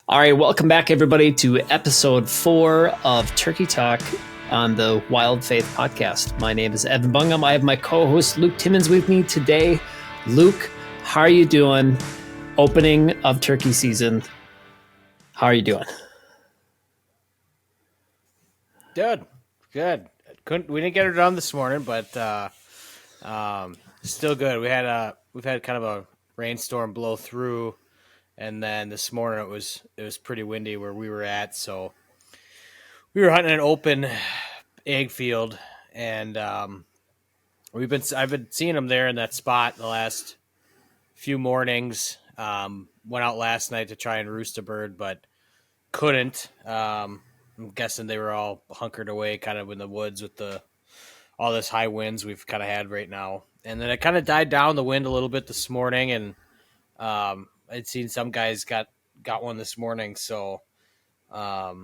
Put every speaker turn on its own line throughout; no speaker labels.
All right, welcome back, everybody, to episode 4 of Turkey Talk on the Wild Faith podcast. My name is Evan Bungum. I have my co-host Luke Timmons with me today. Luke, how are you doing? Opening of turkey season. How are you doing?
Good. We didn't get her done this morning, but still good. We've had kind of a rainstorm blow through. And then this morning it was pretty windy where we were at, so we were hunting an open egg field, and I've been seeing them there in that spot the last few mornings. Went out last night to try and roost a bird, but couldn't. I'm guessing they were all hunkered away, kind of in the woods with all this high winds we've kind of had right now. And then it kind of died down the wind a little bit this morning, and I'd seen some guys got one this morning, so but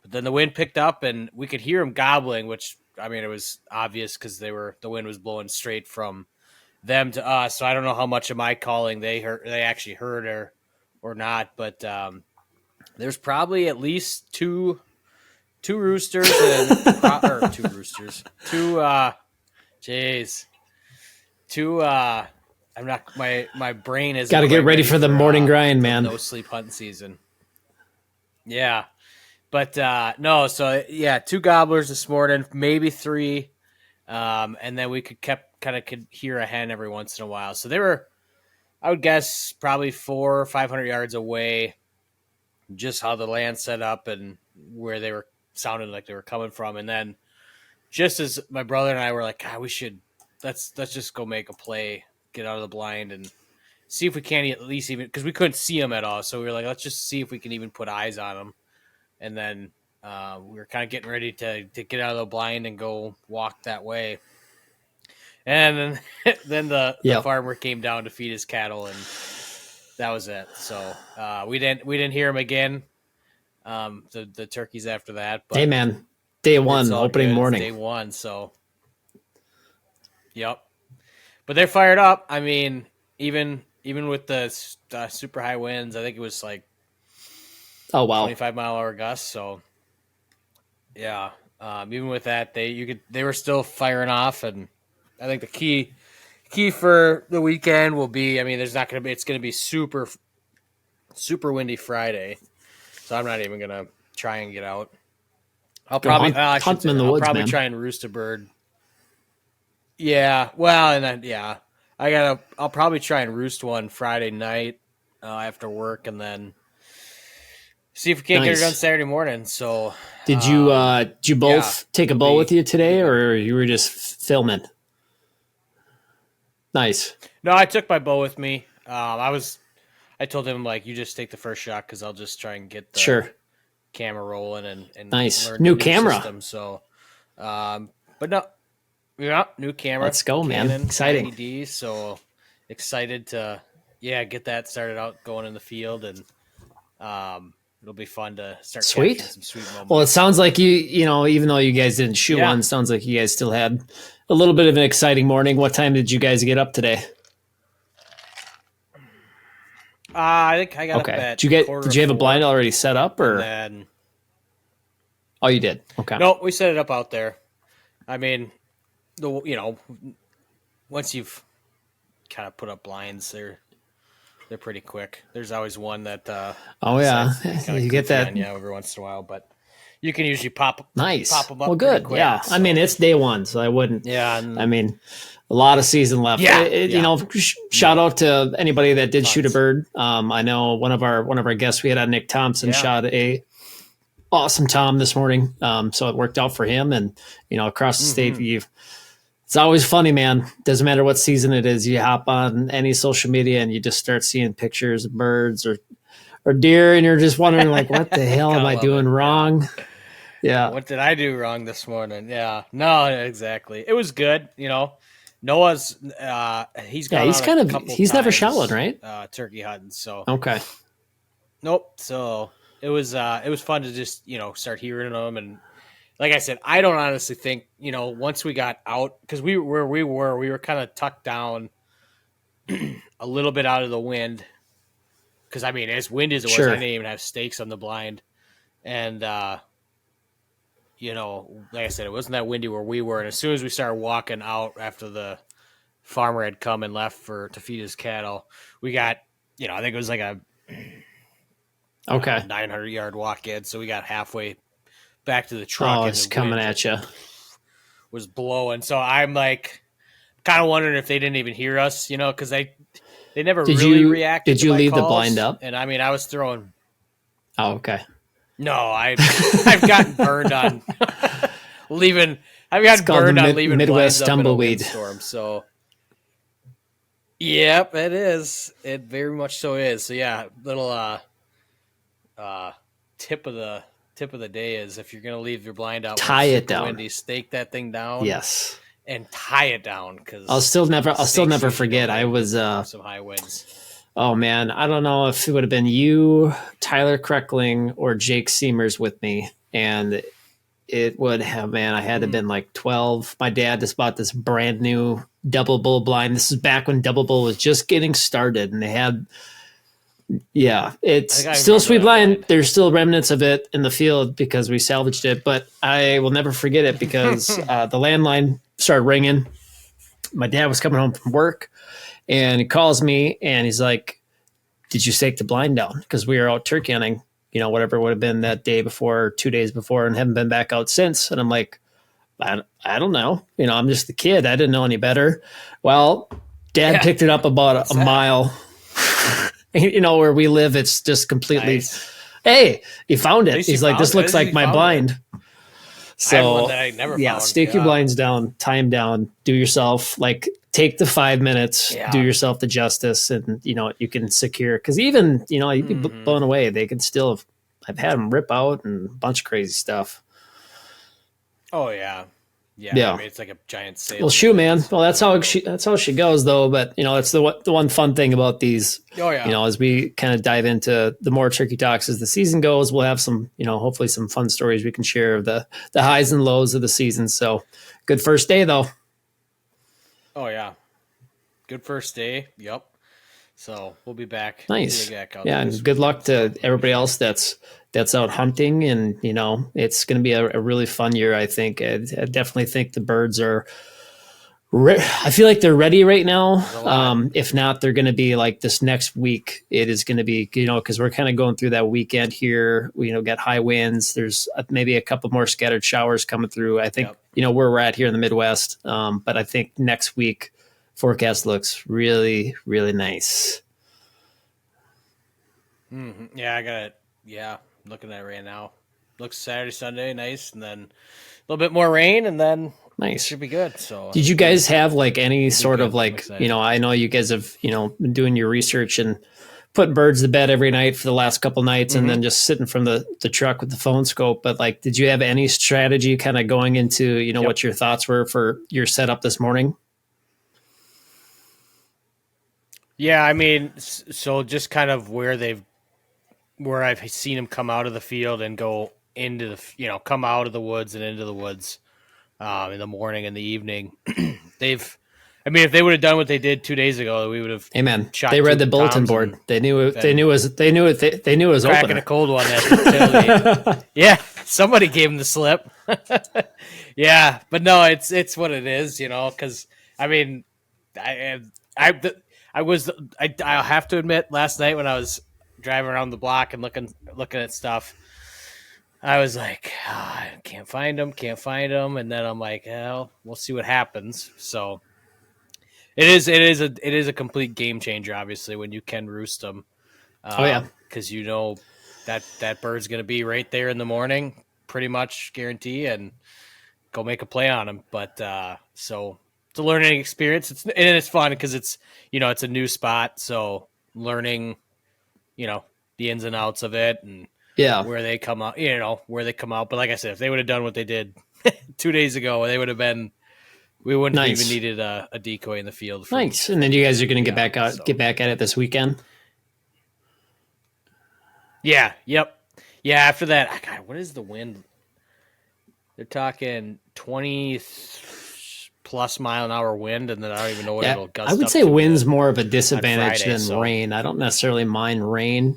then the wind picked up and we could hear them gobbling, which I mean it was obvious because the wind was blowing straight from them to us. So I don't know how much of my calling they actually heard or not, but there's probably at least two roosters and two I'm not. My brain is.
Got to get ready for the morning grind, man.
No sleep hunting season. Yeah, but no. So yeah, 2 gobblers this morning, maybe 3, and then we could hear a hen every once in a while. So they were, I would guess, probably 400 or 500 yards away. Just how the land set up and where they were sounding like they were coming from, and then just as my brother and I were like, God, let's just go make a play. Get out of the blind and see if we can at least even, because we couldn't see them at all. So we were like, let's just see if we can even put eyes on them. And then we were kind of getting ready to get out of the blind and go walk that way. And then the farmer came down to feed his cattle, and that was it. So we didn't hear him again. The turkeys after that. But
hey, man, day one, opening
good.
morning.
Day one. So, yep. But they're fired up. I mean, even with the super high winds, I think it was like 25-mile-an-hour gusts. So, yeah, even with that, they were still firing off. And I think the key for the weekend will be, I mean, it's going to be super windy Friday. So I'm not even going to try and get out. I'll probably try and roost a bird. Yeah, well, and then I'll probably try and roost one Friday night after work, and then see if we can't get it done Saturday morning. So,
did you both take a bow with you today, or you were just filming? Nice.
No, I took my bow with me. I told him, like, you just take the first shot because I'll just try and get the camera rolling and
nice
learn
new
the
camera
system. So, but no. Yeah, new camera.
Let's go, man.
Canon,
exciting.
LED, so excited to get that started out going in the field, and it'll be fun to start capturing some sweet moments.
Well, it sounds like you know, even though you guys didn't shoot one, sounds like you guys still had a little bit of an exciting morning. What time did you guys get up today?
I think I got up at
did you have a blind already set up, or
then,
oh, you did? Okay.
No, we set it up out there. I mean, once you've kind of put up blinds, they're pretty quick. There's always one that
you get that
every once in a while, but you can usually pop them up.
Well, good.
Quick,
yeah,
so.
I mean, it's day one, so I wouldn't.
Yeah,
I mean, a lot of season left. You know, shout out to anybody that did shoot a bird. I know one of our guests we had on, Nick Thompson, shot a awesome tom this morning. So it worked out for him, and across the state, it's always funny, man. Doesn't matter what season it is. You hop on any social media and you just start seeing pictures of birds or deer, and you're just wondering, like, what the hell am I doing wrong? Yeah.
What did I do wrong this morning? Yeah. No, exactly. It was good. Noah's he's
never shot one, right?
Turkey hunting. So
okay.
Nope. So it was fun to just start hearing them, and like I said, I don't honestly think once we got out, because we were kind of tucked down a little bit out of the wind, because I mean, as windy as it was, I didn't even have stakes on the blind, and you know, like I said, it wasn't that windy where we were. And as soon as we started walking out after the farmer had come and left to feed his cattle, we got, you know, I think it was like a 900-yard walk in. So we got halfway back to the truck.
Oh, it's coming at you.
Was blowing. So I'm like, kind of wondering if they didn't even hear us, you know, because they never really reacted.
Did you leave the blind up?
And I mean, I was throwing.
Oh, okay.
No, I've gotten burned on leaving. I've gotten burned on leaving
Midwest tumbleweed
storm. So, yep, it is. It very much so is. So yeah, little tip of the day is if you're gonna leave your blind out,
tie it down.
Windy, stake that thing down.
Yes,
and tie it down because
I'll still never forget. I was
some high winds.
Oh man, I don't know if it would have been you, Tyler Kreckling, or Jake Seamers with me, and it would have, man, I had to have been like 12. My dad just bought this brand new double bull blind. This is back when double bull was just getting started, and they had, it's still sweet blind. There's still remnants of it in the field because we salvaged it, but I will never forget it because the landline started ringing. My dad was coming home from work. And he calls me and he's like, did you stake the blind down? Because we were out turkey hunting, you know, whatever it would have been that day before, or 2 days before, and haven't been back out since. And I'm like, I don't know. You know, I'm just a kid. I didn't know any better. Well, Dad picked it up about a mile. You know, where we live, it's just completely, hey, he found it. He's like, this looks like my blind. So, stake your blinds down, time down, do yourself, like, take the 5 minutes, do yourself the justice, and, you know, you can secure. Because even, you know, you'd be blown away. They could still, I've had them rip out and a bunch of crazy stuff.
Oh, yeah. Yeah. I mean, it's like a giant sail.
Well, shoot, man. Well, that's how she goes, though. But, you know, that's the one fun thing about these. Oh, yeah. You know, as we kind of dive into the more turkey talks as the season goes, we'll have some, you know, hopefully some fun stories we can share of the highs and lows of the season. So, good first day, though.
Oh, yeah. Good first day. Yep. So we'll be back.
Nice. And good luck to everybody else that's out hunting. And, you know, it's going to be a really fun year, I think. I definitely think the birds are I feel like they're ready right now. If not, they're going to be like this next week. It is going to be, you know, because we're kind of going through that weekend here. We, you know, got high winds. There's maybe a couple more scattered showers coming through. I think, you know, where we're at here in the Midwest. But I think next week forecast looks really, really nice.
Mm-hmm. Yeah, I got it. Yeah, looking at it right now. Looks Saturday, Sunday, nice, and then a little bit more rain, and then
nice.
Should be good. So,
did you guys have like any sort of like, you know, I know you guys have, you know, been doing your research and putting birds to bed every night for the last couple nights, and then just sitting from the truck with the phone scope. But like, did you have any strategy kind of going into, you know, what your thoughts were for your setup this morning?
Yeah, I mean, so just kind of where I've seen them come out of the field and go into the, you know, come out of the woods and into the woods in the morning and the evening. I mean, if they would have done what they did 2 days ago, we would have.
Amen. They read the bulletin board. They knew it. They knew it was
cracking
open.
A cold one. Yeah, somebody gave him the slip. Yeah, but no, it's what it is, you know. Because I mean, I'll have to admit, last night when I was driving around the block and looking at stuff, I was like, I can't find them. And then I'm like, well, we'll see what happens. So it is a complete game changer, obviously, when you can roost them. Because you know that bird's going to be right there in the morning, pretty much guarantee, and go make a play on them. But so it's a learning experience. It's fun because it's, you know, it's a new spot, so learning, you know, the ins and outs of it and where they come out, you know, where they come out. But like I said, if they would have done what they did 2 days ago, we wouldn't have even needed a decoy in the field.
Nice. And then you guys are going to get back at it this weekend.
Yeah. Yep. Yeah. After that, God, what is the wind? They're talking 20 plus mile an hour wind, and then I don't even know what it'll gust
I would
up
say
to
wind's more of a disadvantage
Friday,
than rain. I don't necessarily mind rain.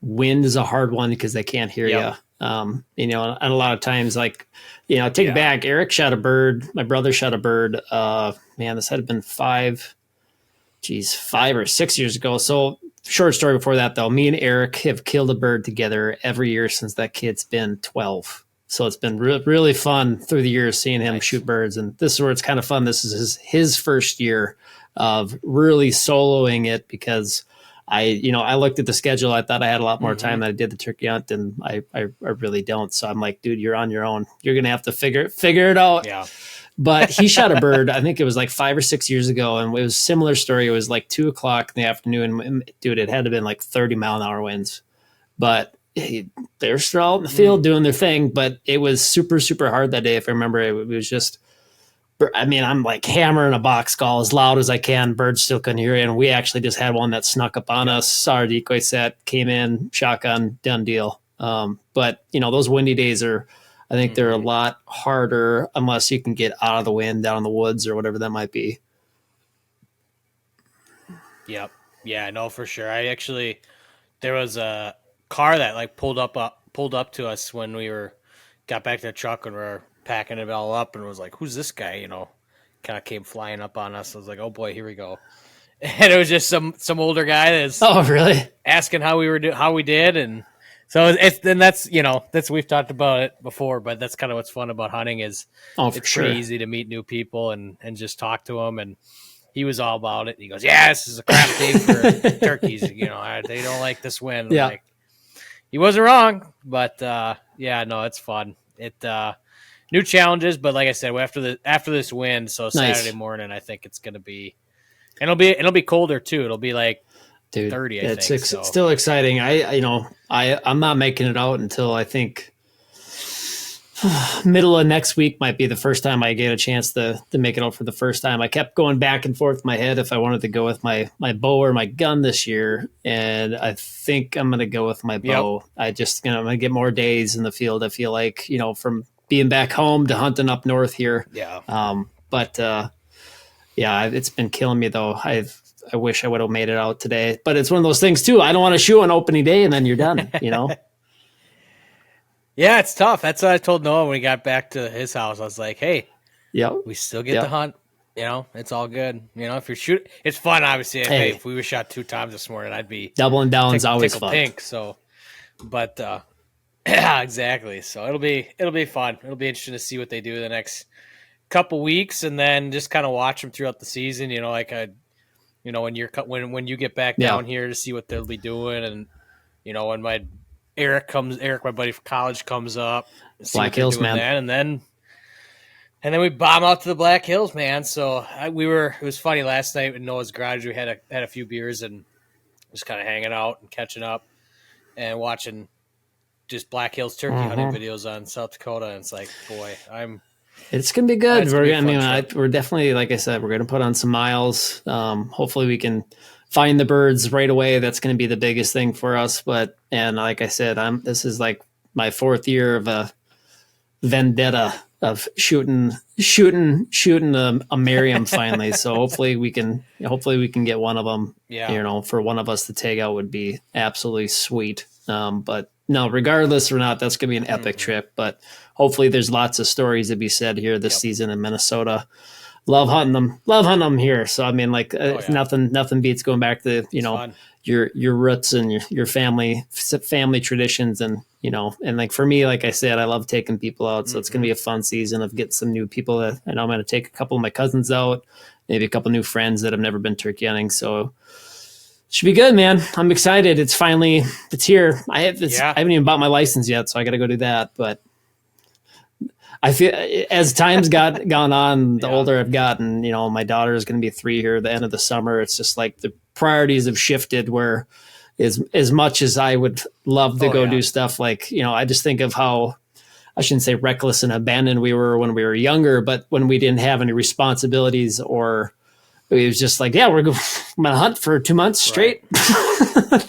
Wind is a hard one because they can't hear you. And a lot of times, like, take it back. Eric shot a bird. My brother shot a bird. This had been 5 or 6 years ago. So short story before that, though, me and Eric have killed a bird together every year since that kid's been 12. So it's been really fun through the years seeing him shoot birds. And this is where it's kind of fun. This is his first year of really soloing it because I looked at the schedule. I thought I had a lot more time than I did the turkey hunt, and I really don't. So I'm like, dude, you're on your own. You're going to have to figure it out.
Yeah.
But he shot a bird, I think it was like 5 or 6 years ago, and it was a similar story. It was like 2:00 in the afternoon. And dude, it had to have been like 30-mile-an-hour winds. But they're still out in the field doing their thing, but it was super, super hard that day. If I remember, it was just, I'm like hammering a box call as loud as I can. Birds still couldn't hear it. And we actually just had one that snuck up on us, saw our decoy set, came in, shotgun, done deal. But those windy days I think they're a lot harder unless you can get out of the wind, down in the woods or whatever that might be.
Yep. Yeah, no, for sure. There was a car that like pulled up to us when we got back to the truck and we were packing it all up, and was like, who's this guy? Kind of came flying up on us. I was like, oh boy, here we go. And it was just some older guy that's
really
asking how we did. And so that's we've talked about it before, but that's kind of what's fun about hunting is it's pretty easy to meet new people and just talk to them. And he was all about it. He goes, yeah, this is a crap day for turkeys. They don't like this wind.
Yeah.
Like, he wasn't wrong, but it's fun. New challenges, but like I said, after this wind, so Saturday morning, I think it's going to be, and it'll be colder too. It'll be like 30. I think
it's still exciting. I'm not making it out until I think middle of next week might be the first time I get a chance to make it out for the first time. I kept going back and forth in my head if I wanted to go with my bow or my gun this year, and I think I'm going to go with my bow. I'm going to get more days in the field. I feel like from being back home to hunting up north here.
Yeah.
It's been killing me though. I wish I would have made it out today, but it's one of those things too. I don't want to shoot on opening day and then you're done.
Yeah, it's tough. That's what I told Noah when we got back to his house. I was like, hey, we still get to hunt. It's all good. If you're shooting, it's fun, obviously. Hey, if we were shot 2 times this morning, I'd be
doubling down is always fun.
Pink, so, but yeah, exactly. So it'll be fun. It'll be interesting to see what they do the next couple weeks, and then just kind of watch them throughout the season. When you get back down here to see what they'll be doing, and when Eric, my buddy from college, comes up.
Black Hills, man.
And then we bomb out to the Black Hills, man. So it was funny last night in Noah's garage. We had a few beers and just kind of hanging out and catching up and watching just Black Hills turkey hunting videos on South Dakota. And it's like, boy,
it's going to be good. We're definitely, like I said, we're going to put on some miles. Hopefully we can find the birds right away. That's going to be the biggest thing for us. And like I said, this is like my 4th year of a vendetta of shooting a Merriam finally. So hopefully we can get one of them.
Yeah.
For one of us to take out would be absolutely sweet. But no, regardless or not, that's going to be an epic trip. But hopefully there's lots of stories to be said here this season in Minnesota. Love hunting them here. So nothing beats going back to your roots and your family traditions, and and like for me, like I said, I love taking people out. So it's gonna be a fun season of getting some new people that I'm gonna take a couple of my cousins out, maybe a couple new friends that have never been turkey hunting. So it should be good, man. I'm excited. It's here. I haven't even bought my license yet, so I got to go do that. But I feel as time's gone on, the older I've gotten, my daughter is going to be 3 here at the end of the summer. It's just like the priorities have shifted where as much as I would love to go do stuff like, I just think of how, I shouldn't say reckless and abandoned we were when we were younger, but when we didn't have any responsibilities, or it was just like, we're going to hunt for 2 months straight.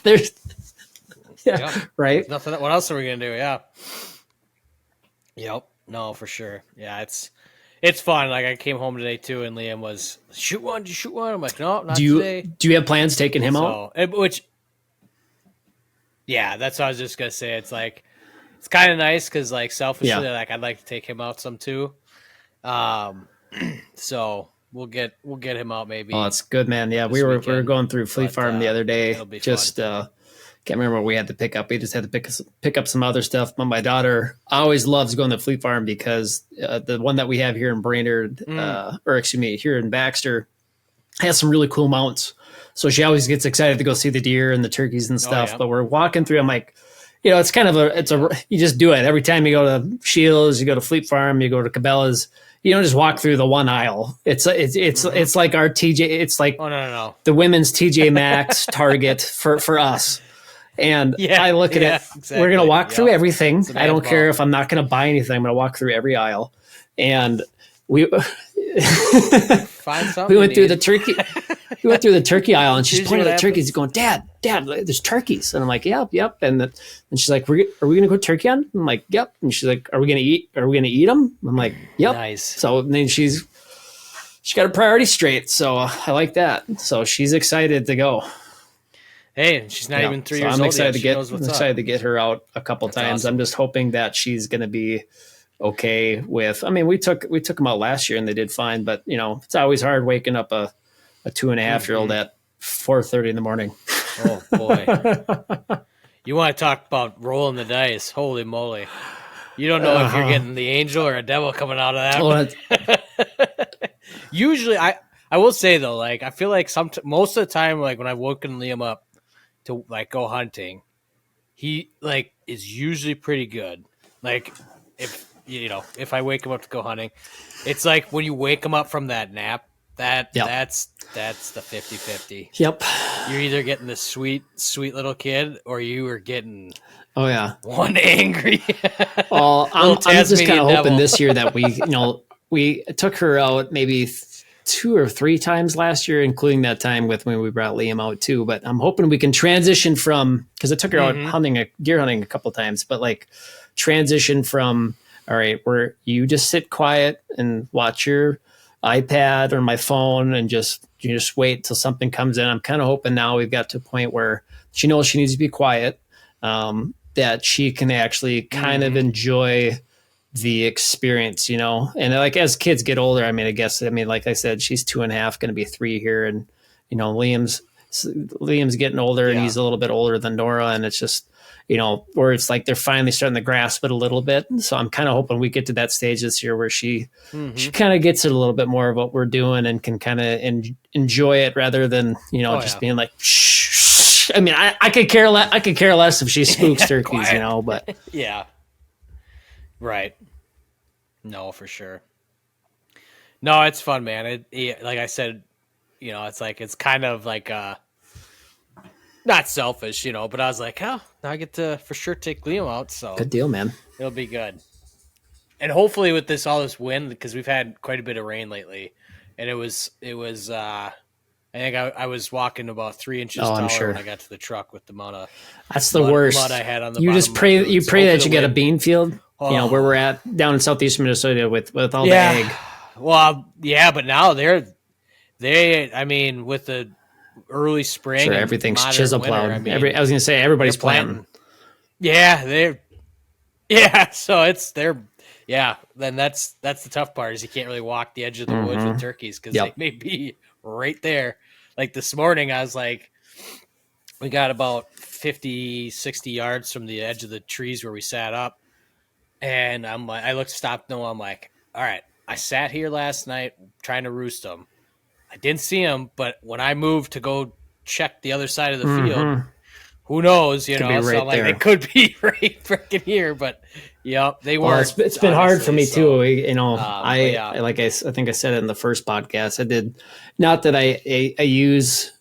Right. Right.
Nothing. What else are we going to do? Yeah. Yep. No, for sure. Yeah, it's it's fun. Like I came home today too, and Liam was shoot one. I'm like, no, not
do
today.
you have plans taking him out?
Yeah, that's what I was just gonna say. It's like it's kind of nice because like selfishly, like I'd like to take him out some too. So we'll get him out maybe.
Oh, that's good, man. Yeah, we were going through Fleet Farm the other day. Just can't remember what we had to pick up. We just had to pick up some other stuff. But my daughter always loves going to Fleet Farm because the one that we have here in Brainerd, or excuse me, here in Baxter, has some really cool mounts. So she always gets excited to go see the deer and the turkeys and stuff. But we're walking through. I'm like, it's kind of you just do it every time you go to Shields, you go to Fleet Farm, you go to Cabela's. You don't just walk through the one aisle. It's like our TJ. It's like the women's TJ Maxx Target for us. And I look at it. Exactly. We're gonna walk through everything. I don't care if I'm not gonna buy anything. I'm gonna walk through every aisle. And we
find something.
We went through the turkey. We went through the turkey aisle, and she's pointing at the turkeys, going, "Dad, there's turkeys." And I'm like, "Yep." And she's like, "Are we gonna go turkey on?" I'm like, "Yep." And she's like, "Are we gonna eat them?" I'm like, "Yep."
Nice.
So then she got her priorities straight. So I like that. So she's excited to go.
Hey, she's not even 3 years old.
I'm excited to get her out a couple times. Awesome. I'm just hoping that she's gonna be okay with. I mean, we took them out last year and they did fine, but it's always hard waking up a 2.5-year-old at 4:30 in the morning.
Oh boy. You want to talk about rolling the dice. Holy moly. You don't know if you're getting the angel or a devil coming out of that. Usually I will say though, like I feel like most of the time, like when I've woken Liam up to like go hunting, he like is usually pretty good. Like if I wake him up to go hunting, it's like when you wake him up from that nap, that's the 50-50.
Yep.
You're either getting the sweet little kid or you are getting one angry.
Well, I'm just kind of hoping this year that we took her out maybe 2 or 3 times last year, including that time with when we brought Liam out too. But I'm hoping we can transition from, because I took her out deer hunting a couple times, but like transition from, all right, where you just sit quiet and watch your iPad or my phone and you just wait till something comes in. I'm kind of hoping now we've got to a point where she knows she needs to be quiet, that she can actually kind of enjoy the experience, and like as kids get older, like I said, she's 2.5, going to be 3 here. And, Liam's getting older and he's a little bit older than Nora. And it's just, where it's like they're finally starting to grasp it a little bit. So I'm kind of hoping we get to that stage this year where she kind of gets it a little bit more of what we're doing and can kind of enjoy it rather than, just being like, shh. I mean, I could care less if she spooks turkeys, but
yeah. Right. No, for sure. No, it's fun, man. Like I said, it's like, it's kind of like, not selfish, but I was like, now I get to for sure take Liam out. So
good deal, man.
It'll be good. And hopefully with all this wind, because we've had quite a bit of rain lately, and it was I think I was walking about 3 inches taller when I got to the truck with the amount of
that's the worst
mud I had on the
you
bottom.
Just pray that you get a bean field, where we're at down in southeast Minnesota with all the egg.
Well, yeah, but now they I mean, with the early spring,
everything's chisel plowed. I was gonna say everybody's planting.
Yeah, so then that's the tough part is you can't really walk the edge of the woods with turkeys because they may be right there. Like this morning, I was like, we got about 50, 60 yards from the edge of the trees where we sat up. And I'm like, I stopped Noah. I'm like, all right, I sat here last night trying to roost them. I didn't see them, but when I moved to go check the other side of the field, who knows, so
right
like they could be right freaking here, but they weren't.
It's been hard for me too. I think I said it in the first podcast. I did not that I use,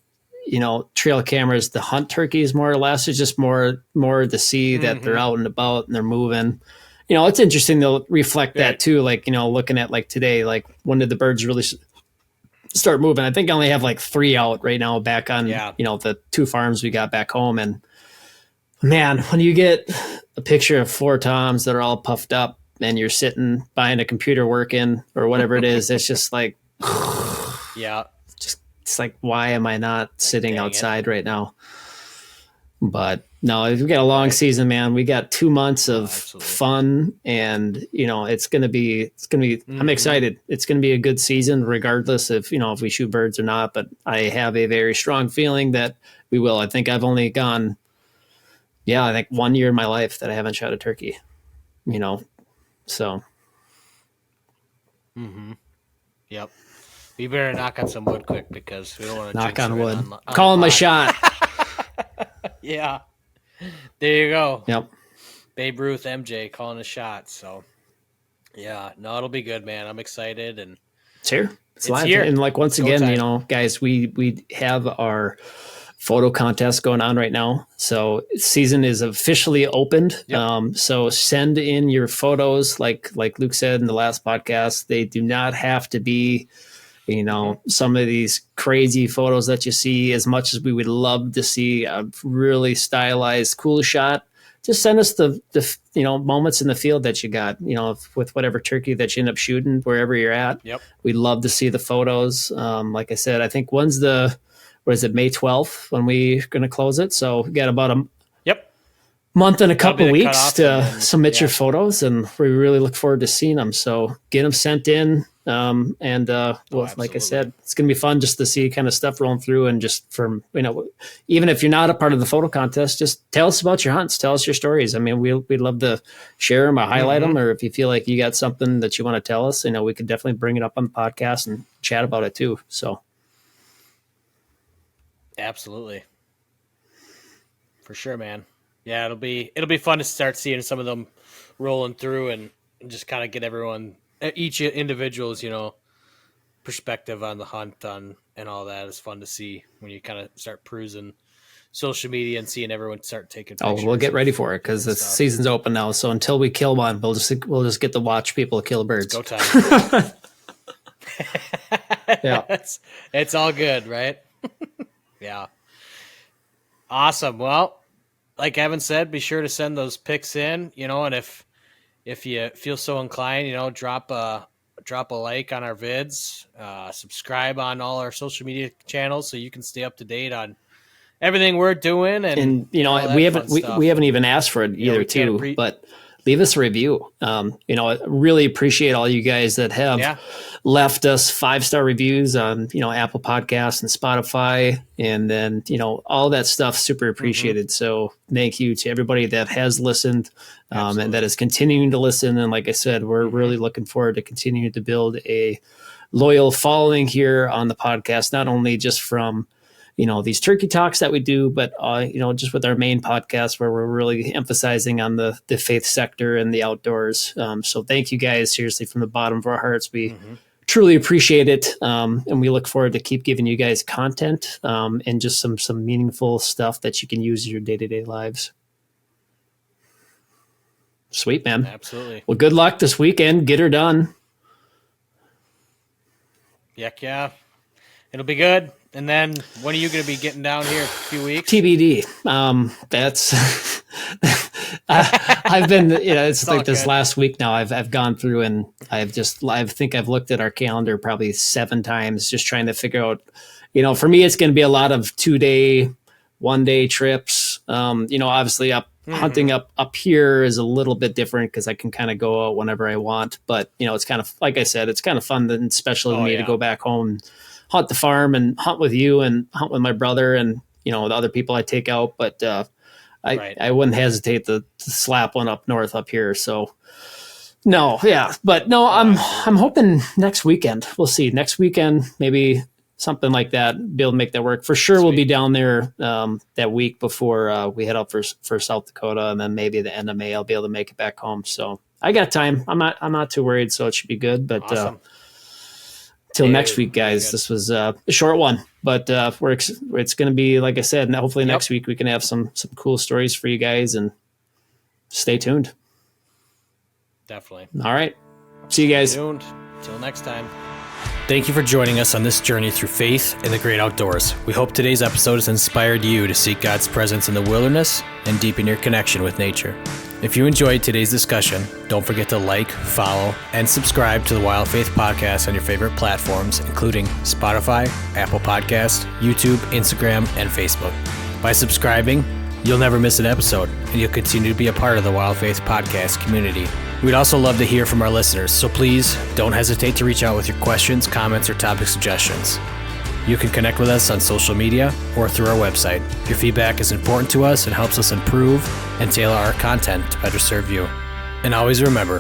trail cameras to hunt turkeys more or less. It's just more to see that they're out and about and they're moving. It's interesting to reflect that too. Like, looking at like today, like when did the birds really start moving? I think I only have like 3 out right now back on, the 2 farms we got back home. And man, when you get a picture of 4 toms that are all puffed up, and you're sitting behind a computer working or whatever it is, it's just like,
yeah,
it's like, why am I not sitting outside right now? But no, we've got a long season, man. We got 2 months of fun, and it's gonna be. I'm excited. It's gonna be a good season, regardless if we shoot birds or not. But I have a very strong feeling that we will. I think I've only gone, I think 1 year in my life that I haven't shot a turkey. So.
Yep. We better knock on some wood quick because we don't want to
knock on wood. Calling my shot.
Yeah. There you go.
Yep.
Babe Ruth, MJ calling a shot. So, yeah. No, it'll be good, man. I'm excited. And
it's here. It's live. Here. And once again, guys, we have our photo contest going on right now. So season is officially opened. Yep. So send in your photos. Like Luke said in the last podcast, they do not have to be some of these crazy photos that you see. As much as we would love to see a really stylized, cool shot, just send us the moments in the field that you got, with whatever turkey that you end up shooting, wherever you're at.
Yep.
We'd love to see the photos. Like I said, I think when's May 12th when we're going to close it. So we got about a month and a couple weeks to submit your photos, and we really look forward to seeing them. So get them sent in. Like I said, it's going to be fun just to see kind of stuff rolling through, and just from, even if you're not a part of the photo contest, just tell us about your hunts, tell us your stories. I mean, we'd love to share them or highlight them, or if you feel like you got something that you want to tell us, we could definitely bring it up on the podcast and chat about it too. So.
Absolutely. For sure, man. Yeah, it'll be fun to start seeing some of them rolling through and just kind of get everyone, each individual's, perspective on the hunt and all that is fun to see when you kind of start perusing social media and seeing everyone start taking pictures.
Oh, we'll get ready for it because the season's open now. So until we kill one, we'll just get to watch people kill birds.
Go time.
Yeah.
It's all good, right? Yeah. Awesome. Well, like Evan said, be sure to send those pics in, and if you feel so inclined, drop a like on our vids, subscribe on all our social media channels so you can stay up to date on everything we're doing. And
we haven't even asked for it either too, but leave us a review. I really appreciate all you guys that have left us 5-star reviews on, Apple Podcasts and Spotify, and then, all that stuff, super appreciated. So thank you to everybody that has listened, and that is continuing to listen. And like I said, we're really looking forward to continuing to build a loyal following here on the podcast, not only just from, these turkey talks that we do, but, just with our main podcast where we're really emphasizing on the faith sector and the outdoors. So thank you guys, seriously, from the bottom of our hearts. We truly appreciate it. And we look forward to keep giving you guys content, and just some meaningful stuff that you can use in your day-to-day lives. Sweet, man.
Absolutely.
Well, good luck this weekend. Get her done.
Heck yeah. It'll be good. And then when are you going to be getting down here? A few weeks?
TBD. That's I've been, it's like this last week now. I've gone through and I think I've looked at our calendar probably 7 times, just trying to figure out, for me, it's going to be a lot of 2-day, 1-day trips. Obviously hunting up here is a little bit different because I can kind of go out whenever I want. But, it's kind of, like I said, it's kind of fun and special to me to go back home, hunt the farm and hunt with you and hunt with my brother and, the other people I take out. But I wouldn't hesitate to slap one up north up here. So no, yeah. But no, I'm hoping next weekend. We'll see. Next weekend, maybe something like that, be able to make that work. For sure, we'll be down there that week before we head up for South Dakota, and then maybe the end of May I'll be able to make it back home. So I got time. I'm not too worried, so it should be good. But
awesome.
Till next week, guys. This was a short one, but it's going to be, like I said, and hopefully next week we can have some cool stories for you guys, and stay tuned.
Definitely.
All right. See you guys.
Stay tuned. Till next time. Thank you for joining us on this journey through faith in the great outdoors. We hope today's episode has inspired you to seek God's presence in the wilderness and deepen your connection with nature. If you enjoyed today's discussion, don't forget to like, follow, and subscribe to the Wild Faith Podcast on your favorite platforms, including Spotify, Apple Podcasts, YouTube, Instagram, and Facebook. By subscribing, you'll never miss an episode, and you'll continue to be a part of the Wild Faith Podcast community. We'd also love to hear from our listeners, so please don't hesitate to reach out with your questions, comments, or topic suggestions. You can connect with us on social media or through our website. Your feedback is important to us and helps us improve and tailor our content to better serve you. And always remember,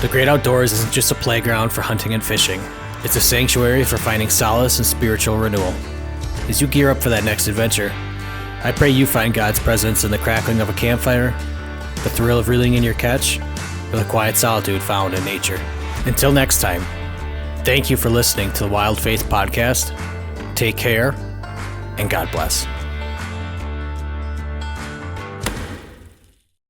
the great outdoors isn't just a playground for hunting and fishing. It's a sanctuary for finding solace and spiritual renewal. As you gear up for that next adventure, I pray you find God's presence in the crackling of a campfire, the thrill of reeling in your catch, or the quiet solitude found in nature. Until next time, thank you for listening to the Wild Faith Podcast. Take care, and God bless.